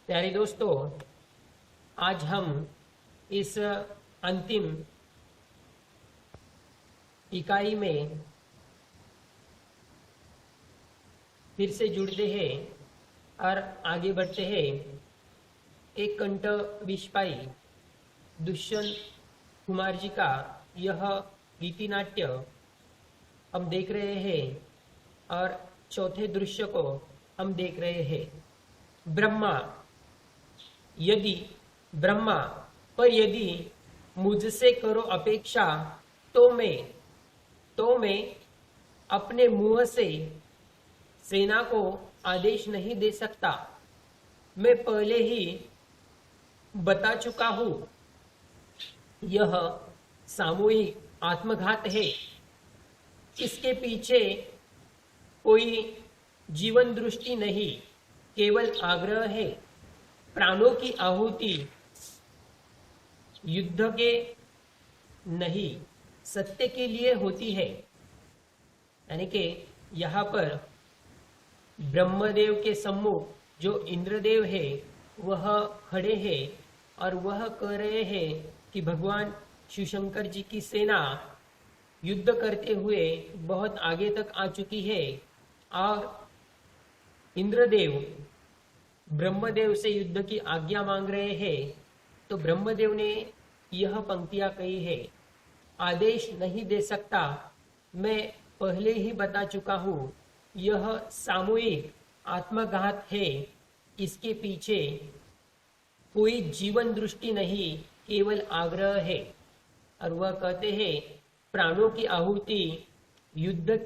प्यारे दोस्तों, आज हम इस अंतिम इकाई में फिर से जुड़ते हैं और आगे बढ़ते हैं। एक कंठ विस्पाई दुष्यंत कुमार जी का यह गीति नाट्य हम देख रहे हैं और चौथे दृश्य को हम देख रहे हैं। ब्रह्मा पर यदि मुझसे करो अपेक्षा तो मैं अपने मुंह से सेना को आदेश नहीं दे सकता। मैं पहले ही बता चुका हूं, यह सामूहिक आत्मघात है। इसके पीछे कोई जीवन दृष्टि नहीं, केवल आग्रह है। प्राणों की आहुति युद्ध के नहीं, सत्य के लिए होती है। यानी कि यहाँ पर ब्रह्मदेव के सम्मुख जो इंद्रदेव है वह खड़े हैं और वह कह रहे हैं कि भगवान शिवशंकर जी की सेना युद्ध करते हुए बहुत आगे तक आ चुकी है और इंद्रदेव ब्रह्मदेव से युद्ध की आज्ञा मांग रहे हैं। तो ब्रह्मदेव ने यह पंक्तियां कही है, आदेश नहीं दे सकता, मैं पहले ही बता चुका हूं, यह सामूहिक आत्मघात है। इसके पीछे कोई जीवन दृष्टि नहीं, केवल आग्रह है। और वह कहते हैं प्राणों की आहुति युद्ध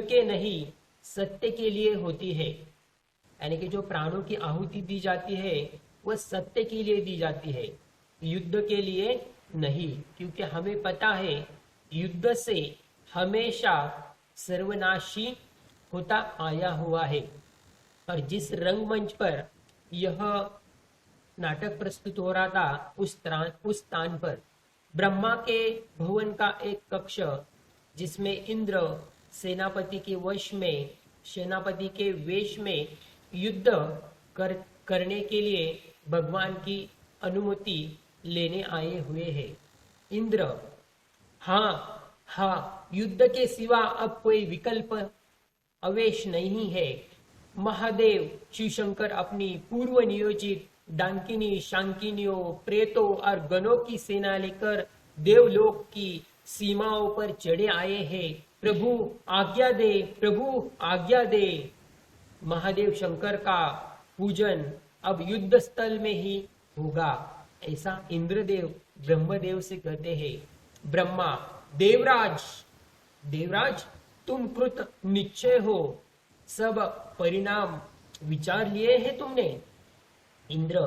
के नहीं, सत्य के लिए होती है। यानी कि जो प्राणों की आहुति दी जाती है वह सत्य के लिए दी जाती है, युद्ध के लिए नहीं। क्योंकि हमें पता है युद्ध से हमेशा सर्वनाशी होता आया हुआ है। और जिस रंगमंच पर यह नाटक प्रस्तुत हो रहा था उस स्थान पर ब्रह्मा के भवन का एक कक्ष, जिसमें इंद्र सेनापति के वेश में युद्ध करने के लिए भगवान की अनुमति लेने आए हुए हैं। इंद्र, हाँ, युद्ध के सिवा अब कोई विकल्प अवश्य नहीं है। महादेव शिवशंकर अपनी पूर्व नियोजित डांकिनी, शांकिनियों, प्रेतों और गणों की सेना लेकर देवलोक की सीमाओं पर चढ़े आए हैं। प्रभु आज्ञा दे। महादेव शंकर का पूजन अब युद्ध स्थल में ही होगा, ऐसा इंद्रदेव ब्रह्मदेव से कहते हैं। ब्रह्मा, देवराज तुम कृत निश्चय हो, सब परिणाम विचार लिए हैं तुमने। इंद्र,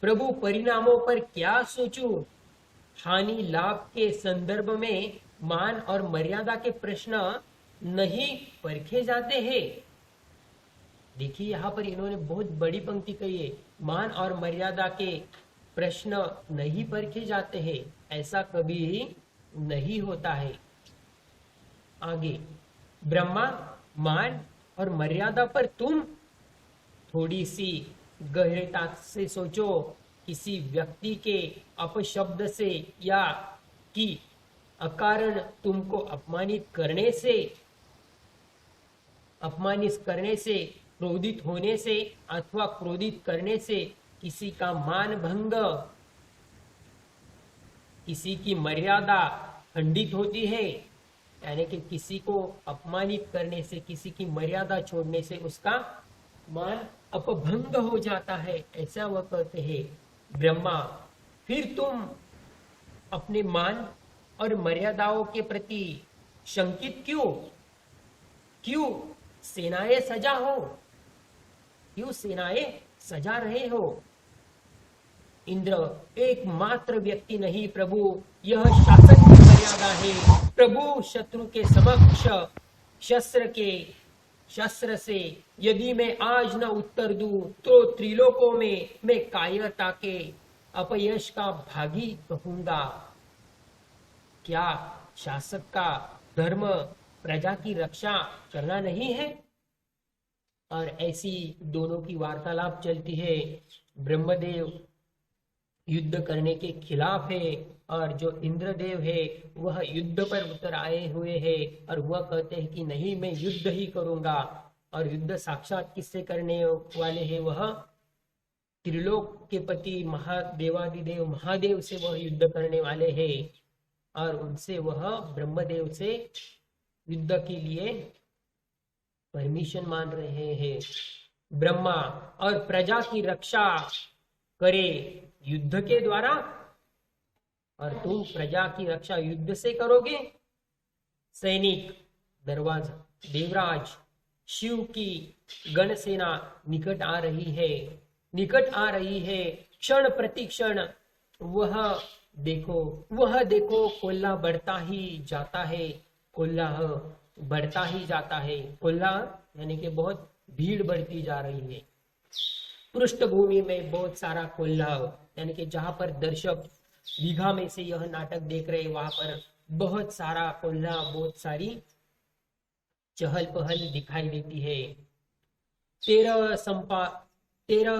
प्रभु परिणामों पर क्या सोचूं? हानि लाभ के संदर्भ में मान और मर्यादा के प्रश्न नहीं परखे जाते हैं। देखिए यहाँ पर इन्होंने बहुत बड़ी पंक्ति कही है, मान और मर्यादा के प्रश्न नहीं परखे जाते हैं, ऐसा कभी नहीं होता है। आगे, ब्रह्मा, मान और मर्यादा पर तुम थोड़ी सी गहरता से सोचो। किसी व्यक्ति के अपशब्द से या कि अकारण तुमको अपमानित करने से, क्रोधित होने से अथवा क्रोधित करने से किसी का मान भंग, किसी की मर्यादा खंडित होती है। यानी कि किसी को अपमानित करने से, किसी की मर्यादा छोड़ने से उसका मान अपभंग हो जाता है, ऐसा वह कहते हैं। ब्रह्मा, फिर तुम अपने मान और मर्यादाओं के प्रति शंकित क्यों सेनाएं सजा रहे हो? इंद्र, एकमात्र व्यक्ति नहीं प्रभु, यह शासन की मर्यादा है। प्रभु, शत्रु के समक्ष शस्त्र से यदि मैं आज न उत्तर दूं तो त्रिलोकों में मैं कायरता के अपयश का भागी कहूंगा। क्या शासक का धर्म प्रजा की रक्षा करना नहीं है? और ऐसी दोनों की वार्तालाप चलती है। ब्रह्मदेव युद्ध करने के खिलाफ है और जो इंद्रदेव है वह युद्ध पर उतर आए हुए हैं और वह कहते हैं कि नहीं, मैं युद्ध ही करूंगा। और युद्ध साक्षात किससे करने वाले हैं? वह त्रिलोक के पति महादेवादिदेव महादेव से वह युद्ध करने वाले हैं और उनसे वह ब्रह्मदेव से युद्ध के लिए परमिशन मान रहे हैं। ब्रह्मा और प्रजा की रक्षा करे युद्ध के द्वारा, और तुम प्रजा की रक्षा युद्ध से करोगे। सैनिक दरवाजा देवराज शिव की गण सेना निकट आ रही है, क्षण प्रति क्षण वह देखो कोल्हा बढ़ता ही जाता है, कोल्हा यानी कि बहुत भीड़ बढ़ती जा रही है। पृष्ठभूमि में बहुत सारा कोल्हा, यानी कि जहां पर दर्शक दीघा में से यह नाटक देख रहे वहां पर बहुत सारा कोल्हा, बहुत सारी चहल पहल दिखाई देती है। तेरह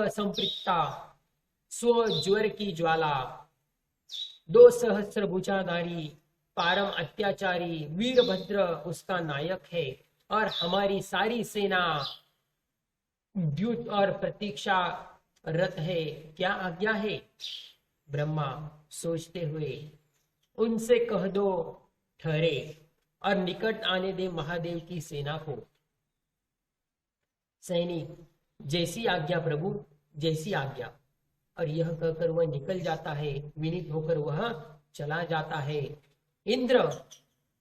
संपृक्ता स्व ज्वर की ज्वाला, 2 सहस्त्रभुजाधारी पारम अत्याचारी वीरभद्र उसका नायक है और हमारी सारी सेना द्युत और प्रतीक्षा रत है। क्या आज्ञा है? ब्रह्मा सोचते हुए, उनसे कह दो ठहरे और निकट आने दे महादेव की सेना को। सैनिक, जैसी आज्ञा प्रभु, जैसी आज्ञा। और यह कहकर वह निकल जाता है, विनीत होकर वह चला जाता है। इंद्र,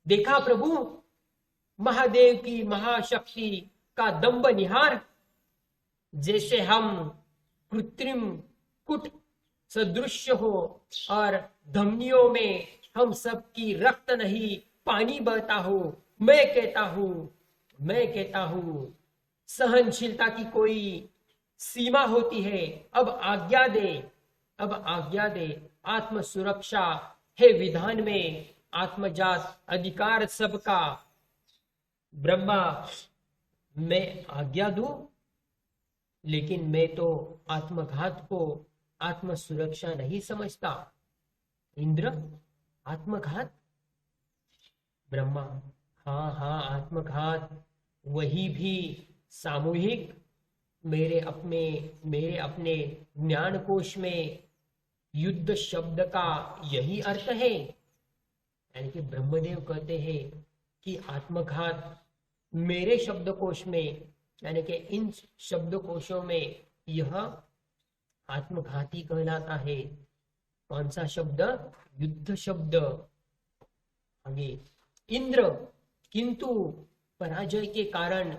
देखा प्रभु महादेव की महाशक्ति का दंभ निहार, जैसे हम कृत्रिम कुट सदृश्य हो और धमनियों में हम सबकी रक्त नहीं पानी बहता हो। मैं कहता हूं सहनशीलता की कोई सीमा होती है। अब आज्ञा दे। आत्म सुरक्षा है विधान में, आत्मजात अधिकार सबका। ब्रह्मा, मैं आज्ञा दूं, लेकिन मैं तो आत्मघात को आत्म सुरक्षा नहीं समझता। इंद्र, आत्मघात? ब्रह्मा, हाँ आत्मघात, वही भी सामूहिक। मेरे अपने ज्ञान कोश में युद्ध शब्द का यही अर्थ है। यानी कि ब्रह्मदेव कहते हैं कि आत्मघात मेरे शब्दकोश में, यानी कि इन शब्दकोशों में यह आत्मघाती कहलाता है। कौन सा शब्द? युद्ध शब्द। आगे, इंद्र, किंतु पराजय के कारण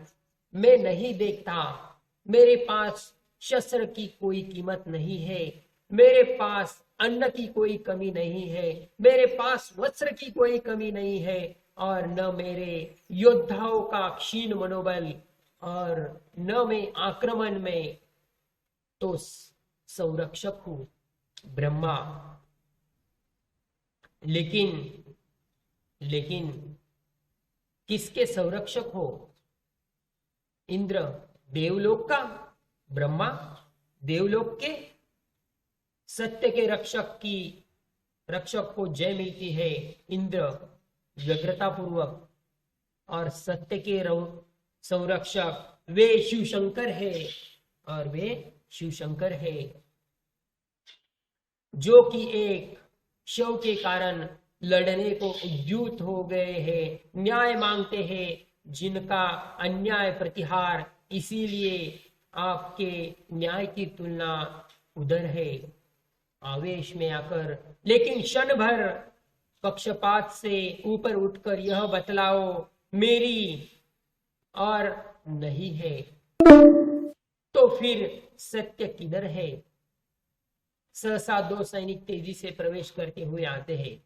मैं नहीं देखता। मेरे पास शस्त्र की कोई कीमत नहीं है, मेरे पास अन्न की कोई कमी नहीं है, मेरे पास वस्त्र की कोई कमी नहीं है, और न मेरे योद्धाओं का क्षीण मनोबल, और न मैं आक्रमण में तो संरक्षक हूं। ब्रह्मा, लेकिन किसके संरक्षक हो? इंद्र, देवलोक का। ब्रह्मा, देवलोक के। सत्य के रक्षक को जय मिलती है। इंद्र व्यग्रता पूर्वक, और सत्य के संरक्षक वे शिव शंकर है, जो कि एक शव के कारण लड़ने को उद्युत हो गए हैं, न्याय मांगते हैं, जिनका अन्याय प्रतिहार, इसीलिए आपके न्याय की तुलना उधर है। आवेश में आकर, लेकिन क्षण भर पक्षपात से ऊपर उठकर यह बतलाओ, मेरी और नहीं है तो फिर सत्य किधर है? सहसा 2 सैनिक तेजी से प्रवेश करते हुए आते हैं।